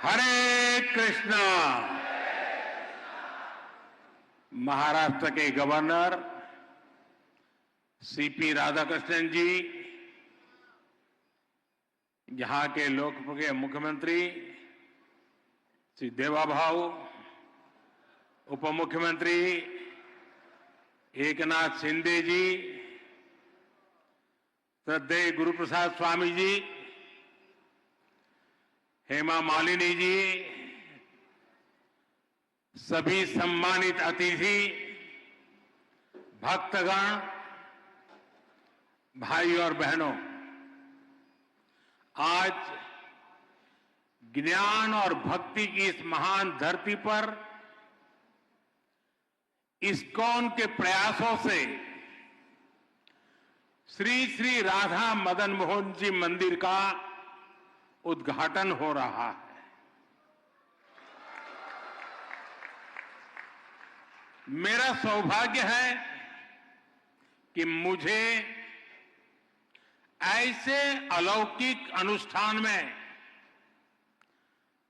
हरे कृष्णा। महाराष्ट्र के governor CP Radhakrishnan जी, यहां के लोकप्रिय मुख्यमंत्री श्री देवाभाऊ, उप मुख्यमंत्री एकनाथ शिंदे जी, श्रद्धेय गुरुप्रसाद स्वामी जी, हेमा मालिनी जी, सभी सम्मानित अतिथि, भक्तगण, भाई और बहनों, आज ज्ञान और भक्ति की इस महान धरती पर इस्कॉन के प्रयासों से श्री श्री राधा मदन मोहन जी मंदिर का उद्घाटन हो रहा है। मेरा सौभाग्य है कि मुझे ऐसे अलौकिक अनुष्ठान में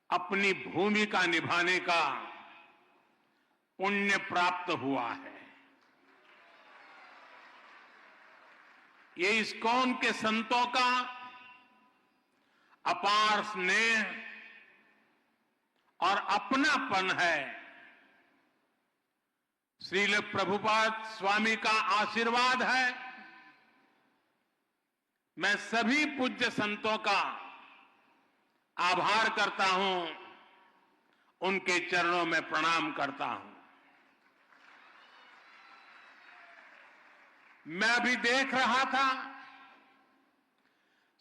अपनी भूमिका निभाने का पुण्य प्राप्त हुआ है। ये इस्कॉन के संतों का अपार स्नेह और अपनापन है। श्रील प्रभुपाद स्वामी का आशीर्वाद है। मैं सभी पूज्य संतों का आभार करता हूं, उनके चरणों में प्रणाम करता हूं। मैं अभी देख रहा था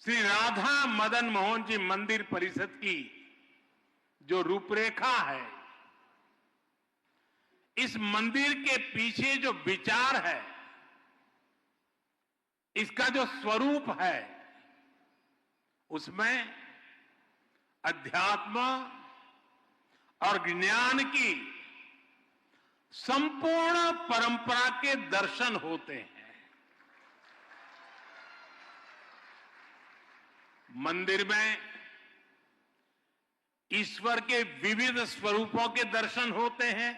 श्री राधा मदन मोहन जी मंदिर परिषद की जो रूपरेखा है, इस मंदिर के पीछे जो विचार है, इसका जो स्वरूप है, उसमें अध्यात्म और ज्ञान की संपूर्ण परंपरा के दर्शन होते हैं। मंदिर में ईश्वर के विविध स्वरूपों के दर्शन होते हैं,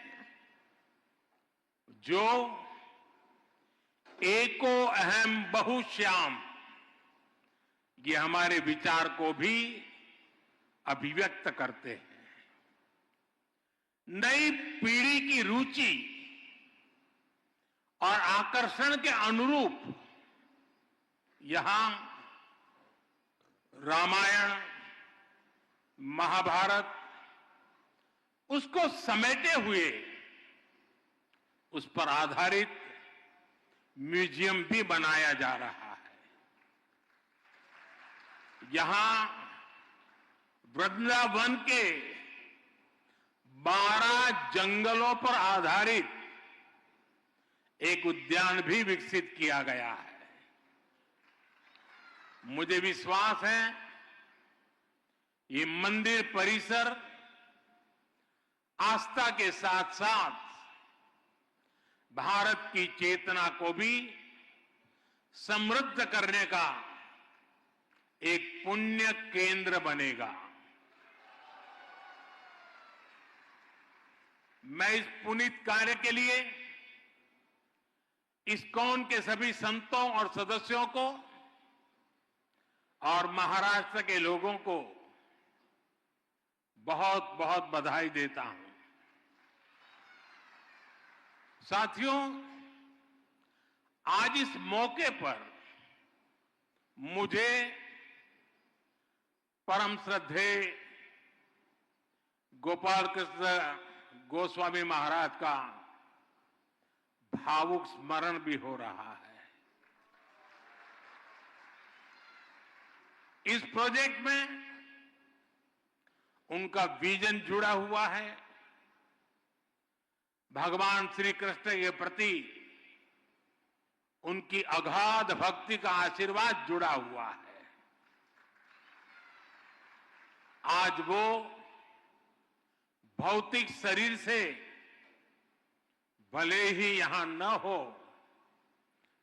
जो एको अहम बहुश्याम, ये हमारे विचार को भी अभिव्यक्त करते हैं। नई पीढ़ी की रुचि और आकर्षण के अनुरूप यहां रामायण, महाभारत, उसको समेटे हुए उस पर आधारित म्यूजियम भी बनाया जा रहा है। यहां वृंदावन के 12 जंगलों पर आधारित एक उद्यान भी विकसित किया गया है। मुझे विश्वास है ये मंदिर परिसर आस्था के साथ साथ भारत की चेतना को भी समृद्ध करने का एक पुण्य केंद्र बनेगा। मैं इस पुनीत कार्य के लिए इस्कॉन के सभी संतों और सदस्यों को और महाराष्ट्र के लोगों को बहुत बहुत बधाई देता हूं। साथियों, आज इस मौके पर मुझे परम श्रद्धेय गोपाल कृष्ण गोस्वामी महाराज का भावुक स्मरण भी हो रहा है। इस प्रोजेक्ट में उनका विजन जुड़ा हुआ है। भगवान श्री कृष्ण के प्रति उनकी अगाध भक्ति का आशीर्वाद जुड़ा हुआ है। आज वो भौतिक शरीर से भले ही यहां न हो,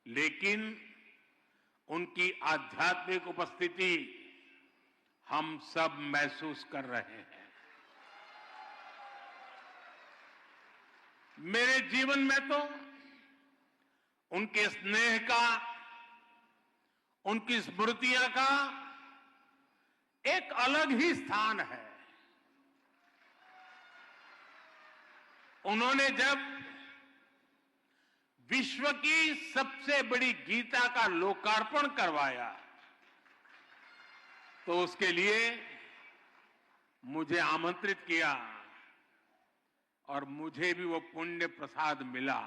लेकिन उनकी आध्यात्मिक उपस्थिति हम सब महसूस कर रहे हैं। मेरे जीवन में तो उनके स्नेह का, उनकी स्मृतियां का एक अलग ही स्थान है। उन्होंने जब विश्व की सबसे बड़ी गीता का लोकार्पण करवाया तो उसके लिए मुझे आमंत्रित किया और मुझे भी वो पुण्य प्रसाद मिला।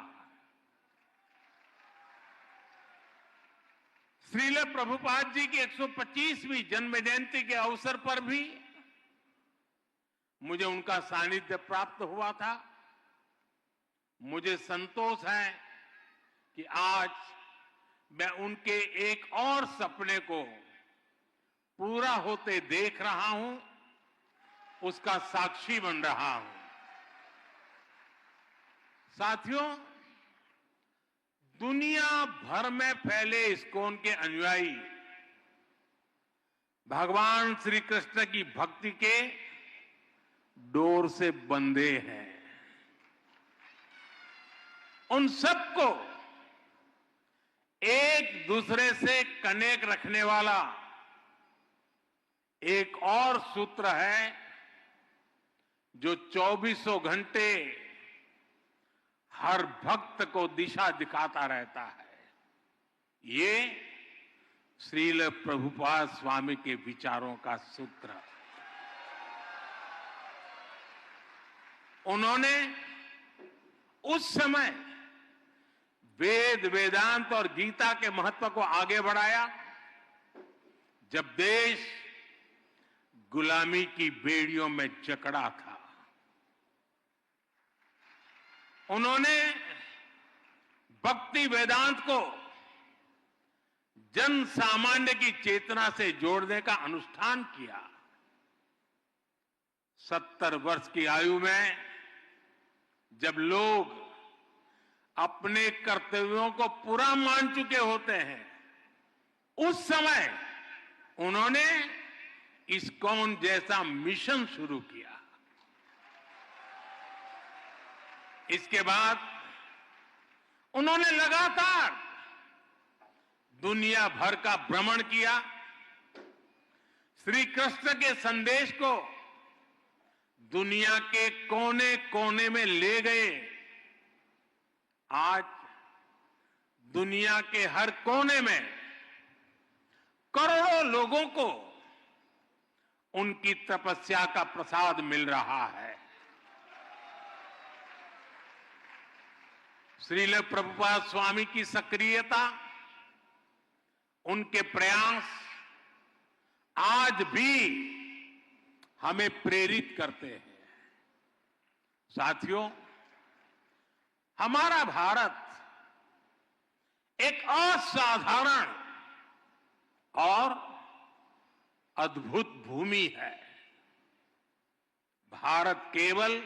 श्रील प्रभुपाद जी की 125वीं जन्म जयंती के अवसर पर भी मुझे उनका सानिध्य प्राप्त हुआ था। मुझे संतोष है कि आज मैं उनके एक और सपने को पूरा होते देख रहा हूं, उसका साक्षी बन रहा हूं। साथियों, दुनिया भर में फैले इस्कॉन के अनुयायी भगवान श्री कृष्ण की भक्ति के डोर से बंधे हैं। उन सबको एक दूसरे से कनेक्ट रखने वाला एक और सूत्र है जो 24 घंटे हर भक्त को दिशा दिखाता रहता है। ये श्रील प्रभुपाद स्वामी के विचारों का सूत्र। उन्होंने उस समय वेद, वेदांत और गीता के महत्व को आगे बढ़ाया जब देश गुलामी की बेड़ियों में जकड़ा था। उन्होंने भक्ति वेदांत को जन सामान्य की चेतना से जोड़ने का अनुष्ठान किया। 70 वर्ष की आयु में जब लोग अपने कर्तव्यों को पूरा मान चुके होते हैं, उस समय उन्होंने इस्कॉन जैसा मिशन शुरू किया। इसके बाद उन्होंने लगातार दुनिया भर का भ्रमण किया, श्री कृष्ण के संदेश को दुनिया के कोने कोने में ले गए। आज दुनिया के हर कोने में करोड़ों लोगों को उनकी तपस्या का प्रसाद मिल रहा है। श्रील प्रभुपाद स्वामी की सक्रियता, उनके प्रयास आज भी हमें प्रेरित करते हैं। साथियों, हमारा भारत एक असाधारण और अद्भुत भूमि है। भारत केवल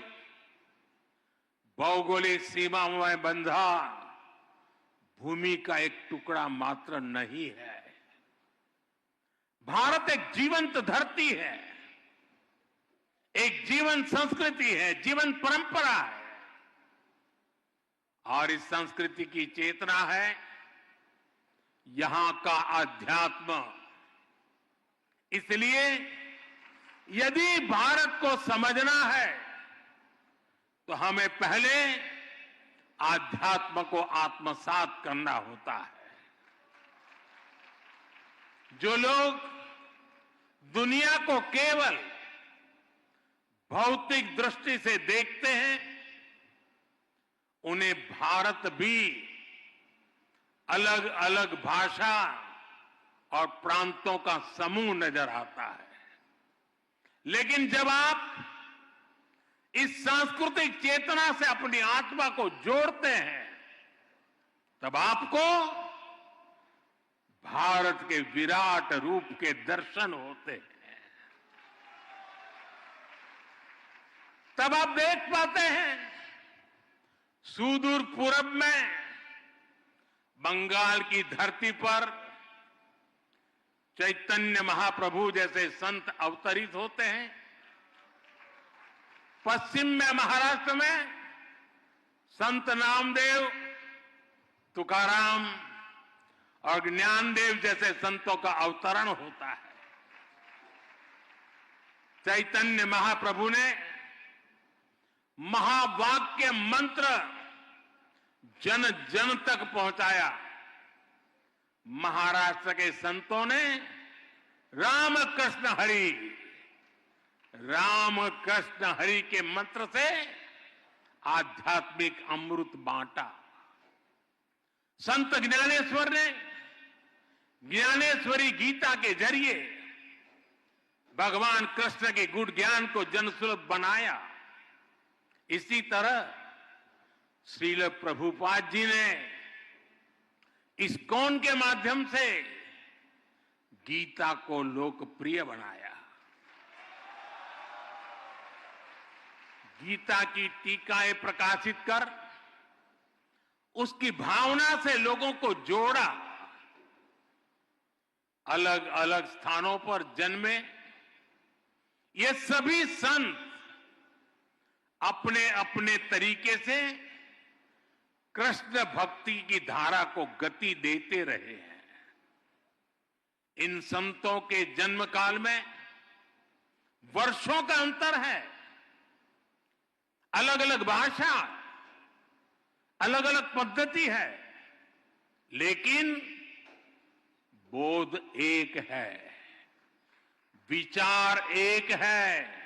भौगोलिक सीमाओं में बंधा भूमि का एक टुकड़ा मात्र नहीं है। भारत एक जीवंत धरती है, एक जीवंत संस्कृति है, जीवंत परंपरा है और इस संस्कृति की चेतना है यहां का अध्यात्म। इसलिए यदि भारत को समझना है तो हमें पहले आध्यात्म को आत्मसात करना होता है। जो लोग दुनिया को केवल भौतिक दृष्टि से देखते हैं, उन्हें भारत भी अलग अलग भाषा और प्रांतों का समूह नजर आता है। लेकिन जब आप इस सांस्कृतिक चेतना से अपनी आत्मा को जोड़ते हैं, तब आपको भारत के विराट रूप के दर्शन होते हैं। तब आप देख पाते हैं सुदूर पूरब में बंगाल की धरती पर चैतन्य महाप्रभु जैसे संत अवतरित होते हैं। पश्चिम में महाराष्ट्र में संत नामदेव, तुकाराम और ज्ञानदेव जैसे संतों का अवतरण होता है। चैतन्य महाप्रभु ने महावाक्य मंत्र जन जन तक पहुंचाया। महाराष्ट्र के संतों ने राम कृष्ण हरि के मंत्र से आध्यात्मिक अमृत बांटा। संत ज्ञानेश्वर ने ज्ञानेश्वरी गीता के जरिए भगवान कृष्ण के गुण ज्ञान को जनसुलभ बनाया। इसी तरह श्रील प्रभुपाद जी ने इस्कॉन के माध्यम से गीता को लोकप्रिय बनाया। गीता की टीकाएं प्रकाशित कर उसकी भावना से लोगों को जोड़ा। अलग अलग स्थानों पर जन्मे ये सभी संत अपने अपने तरीके से कृष्ण भक्ति की धारा को गति देते रहे हैं। इन संतों के जन्म काल में वर्षों का अंतर है, अलग अलग भाषा, अलग अलग पद्धति है, लेकिन बोध एक है, विचार एक है,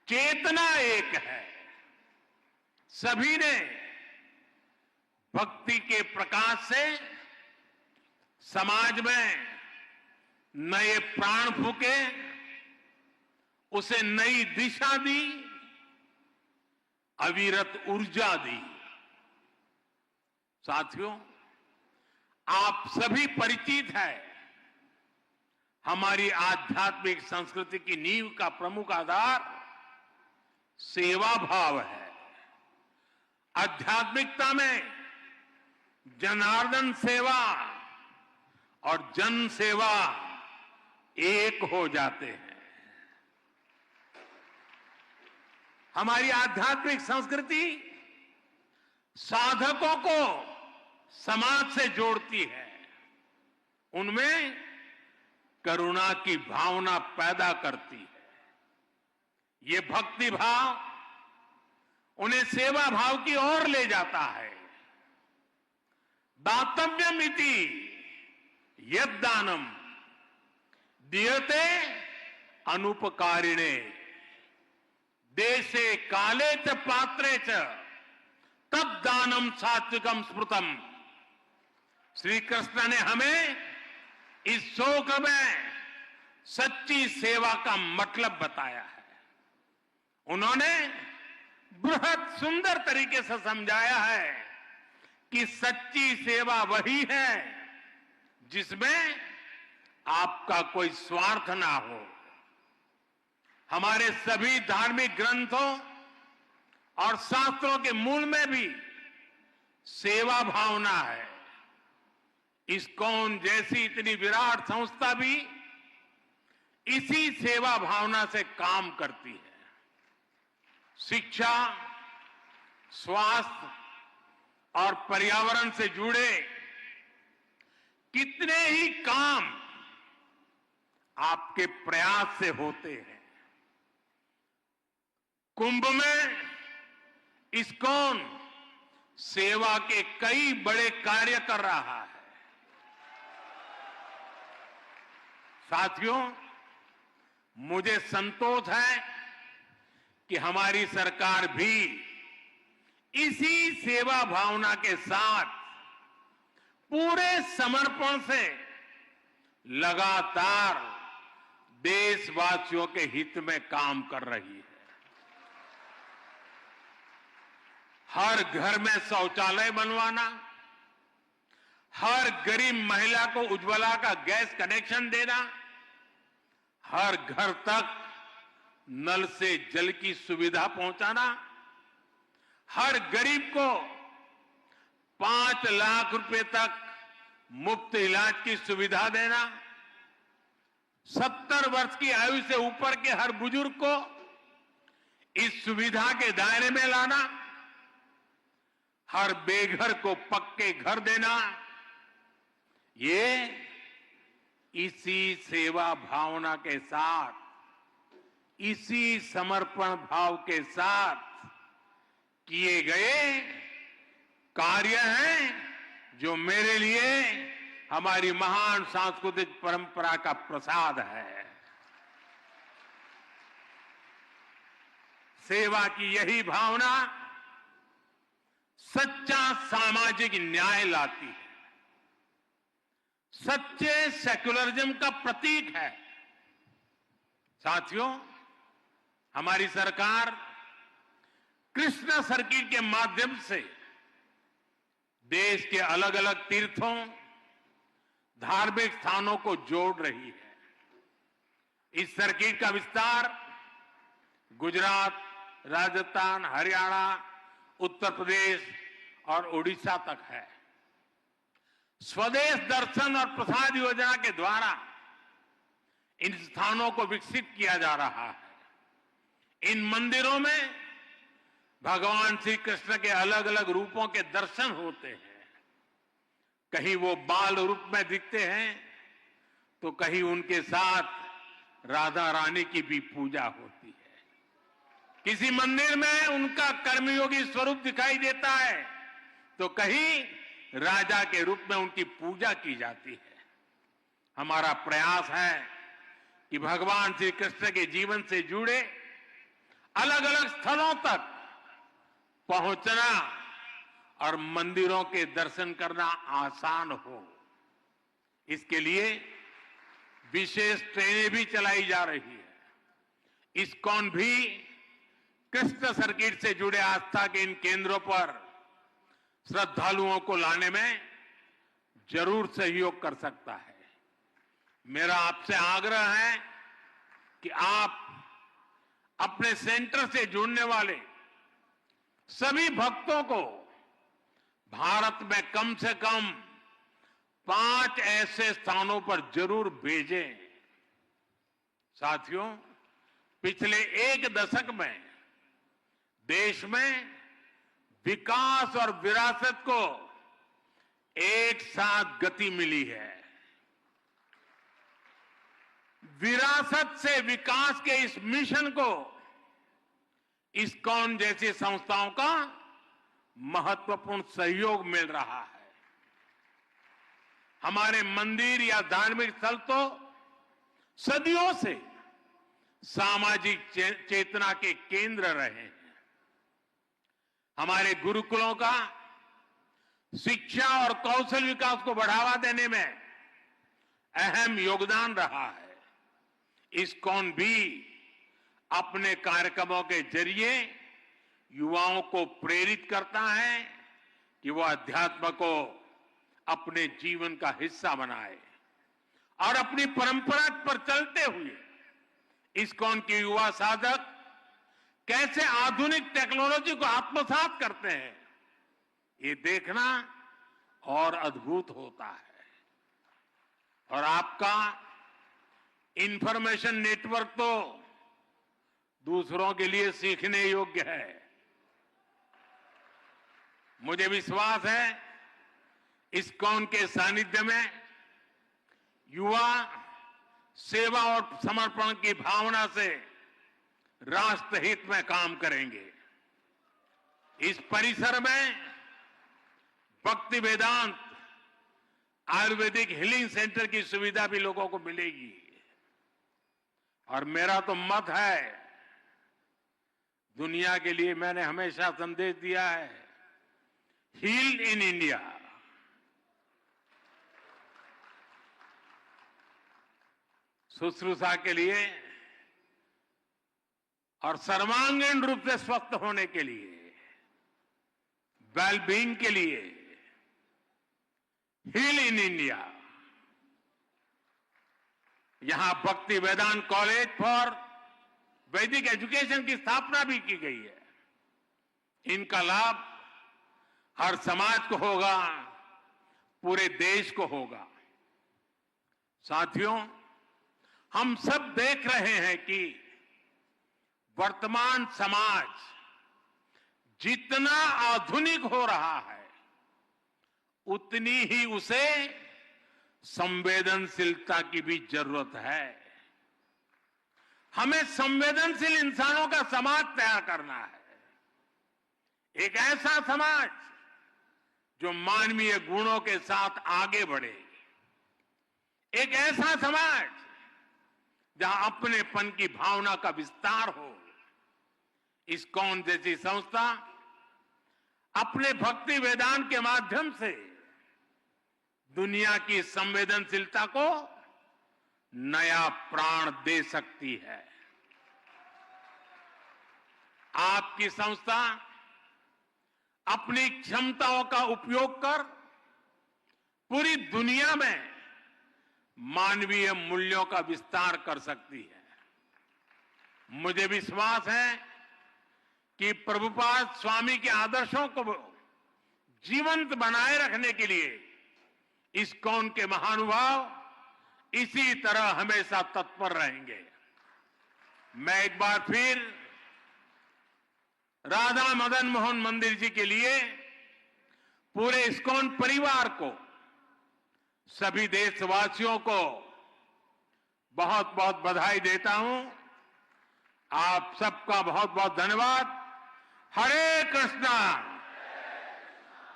चेतना एक है। सभी ने भक्ति के प्रकाश से समाज में नए प्राण फूके, उसे नई दिशा दी, अविरत ऊर्जा दी। साथियों, आप सभी परिचित हैं, हमारी आध्यात्मिक संस्कृति की नींव का प्रमुख आधार सेवा भाव है। आध्यात्मिकता में जनार्दन सेवा और जन सेवा एक हो जाते हैं। हमारी आध्यात्मिक संस्कृति साधकों को समाज से जोड़ती है, उनमें करुणा की भावना पैदा करती है। ये भक्ति भाव उन्हें सेवा भाव की ओर ले जाता है। दातव्यमिति यद्दानम दीयते अनुपकारिणे देशे काले च पात्रे च तद दानम सात्विकम स्मृतम। श्री कृष्ण ने हमें इस शोक में सच्ची सेवा का मतलब बताया है। उन्होंने बृहद सुंदर तरीके से समझाया है कि सच्ची सेवा वही है जिसमें आपका कोई स्वार्थ ना हो। हमारे सभी धार्मिक ग्रंथों और शास्त्रों के मूल में भी सेवा भावना है। इस्कॉन जैसी इतनी विराट संस्था भी इसी सेवा भावना से काम करती है। शिक्षा, स्वास्थ्य और पर्यावरण से जुड़े कितने ही काम आपके प्रयास से होते हैं। कुंभ में इस्कॉन सेवा के कई बड़े कार्य कर रहा है। साथियों, मुझे संतोष है कि हमारी सरकार भी इसी सेवा भावना के साथ पूरे समर्पण से लगातार देशवासियों के हित में काम कर रही है। हर घर में शौचालय बनवाना, हर गरीब महिला को उज्ज्वला का गैस कनेक्शन देना, हर घर तक नल से जल की सुविधा पहुंचाना, हर गरीब को 5 लाख रुपए तक मुफ्त इलाज की सुविधा देना, 70 वर्ष की आयु से ऊपर के हर बुजुर्ग को इस सुविधा के दायरे में लाना, हर बेघर को पक्के घर देना, ये इसी सेवा भावना के साथ, इसी समर्पण भाव के साथ किए गए कार्य हैं जो मेरे लिए हमारी महान सांस्कृतिक परंपरा का प्रसाद है। सेवा की यही भावना सच्चा सामाजिक न्याय लाती है, सच्चे सेक्युलरिज्म का प्रतीक है। साथियों, हमारी सरकार कृष्ण सर्किट के माध्यम से देश के अलग अलग तीर्थों, धार्मिक स्थानों को जोड़ रही है। इस सर्किट का विस्तार गुजरात, राजस्थान, हरियाणा, उत्तर प्रदेश और उड़ीसा तक है। स्वदेश दर्शन और प्रसाद योजना के द्वारा इन स्थानों को विकसित किया जा रहा है। इन मंदिरों में भगवान श्री कृष्ण के अलग अलग रूपों के दर्शन होते हैं। कहीं वो बाल रूप में दिखते हैं तो कहीं उनके साथ राधा रानी की भी पूजा होती है। किसी मंदिर में उनका कर्मयोगी स्वरूप दिखाई देता है तो कहीं राजा के रूप में उनकी पूजा की जाती है। हमारा प्रयास है कि भगवान श्री कृष्ण के जीवन से जुड़े अलग अलग स्थलों तक पहुंचना और मंदिरों के दर्शन करना आसान हो। इसके लिए विशेष ट्रेनें भी चलाई जा रही है। इस्कॉन भी कृष्ण सर्किट से जुड़े आस्था के इन केंद्रों पर श्रद्धालुओं को लाने में जरूर सहयोग कर सकता है। मेरा आपसे आग्रह है कि आप अपने सेंटर से जुड़ने वाले सभी भक्तों को भारत में कम से कम 5 ऐसे स्थानों पर जरूर भेजें। साथियों, पिछले 1 दशक में देश में विकास और विरासत को एक साथ गति मिली है। विरासत से विकास के इस मिशन को इस्कॉन जैसी संस्थाओं का महत्वपूर्ण सहयोग मिल रहा है। हमारे मंदिर या धार्मिक स्थल तो सदियों से सामाजिक चेतना के केंद्र रहे हैं। हमारे गुरुकुलों का शिक्षा और कौशल विकास को बढ़ावा देने में अहम योगदान रहा है। इस्कॉन भी अपने कार्यक्रमों के जरिए युवाओं को प्रेरित करता है कि वो अध्यात्म को अपने जीवन का हिस्सा बनाए और अपनी परंपरा पर चलते हुए इस्कॉन के युवा साधक कैसे आधुनिक टेक्नोलॉजी को आत्मसात करते हैं, ये देखना और अद्भुत होता है। और आपका इंफॉर्मेशन नेटवर्क तो दूसरों के लिए सीखने योग्य है। मुझे विश्वास है इस्कॉन के सानिध्य में युवा सेवा और समर्पण की भावना से राष्ट्र हित में काम करेंगे। इस परिसर में भक्ति वेदांत आयुर्वेदिक हीलिंग सेंटर की सुविधा भी लोगों को मिलेगी। और मेरा तो मत है, दुनिया के लिए मैंने हमेशा संदेश दिया है, हील इन इंडिया। शुश्रूषा के लिए और सर्वांगीण रूप से स्वस्थ होने के लिए, वेलबींग के लिए हील इन इंडिया। यहां भक्ति वेदांत कॉलेज फॉर वैदिक एजुकेशन की स्थापना भी की गई है। इनका लाभ हर समाज को होगा, पूरे देश को होगा। साथियों, हम सब देख रहे हैं कि वर्तमान समाज जितना आधुनिक हो रहा है उतनी ही उसे संवेदनशीलता की भी जरूरत है। हमें संवेदनशील इंसानों का समाज तैयार करना है। एक ऐसा समाज जो मानवीय गुणों के साथ आगे बढ़े। एक ऐसा समाज जहां अपनेपन की भावना का विस्तार हो। इस्कॉन जैसी संस्था अपने भक्ति वेदांत के माध्यम से दुनिया की संवेदनशीलता को नया प्राण दे सकती है। आपकी संस्था अपनी क्षमताओं का उपयोग कर पूरी दुनिया में मानवीय मूल्यों का विस्तार कर सकती है। मुझे विश्वास है कि प्रभुपाद स्वामी के आदर्शों को जीवंत बनाए रखने के लिए इस्कॉन के महानुभाव इसी तरह हमेशा तत्पर रहेंगे। मैं एक बार फिर राधा मदन मोहन मंदिर जी के लिए पूरे इस्कॉन परिवार को, सभी देशवासियों को बहुत बहुत बधाई देता हूं। आप सबका बहुत बहुत धन्यवाद। हरे कृष्णा,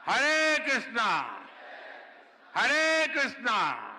हरे कृष्णा, हरे कृष्णा।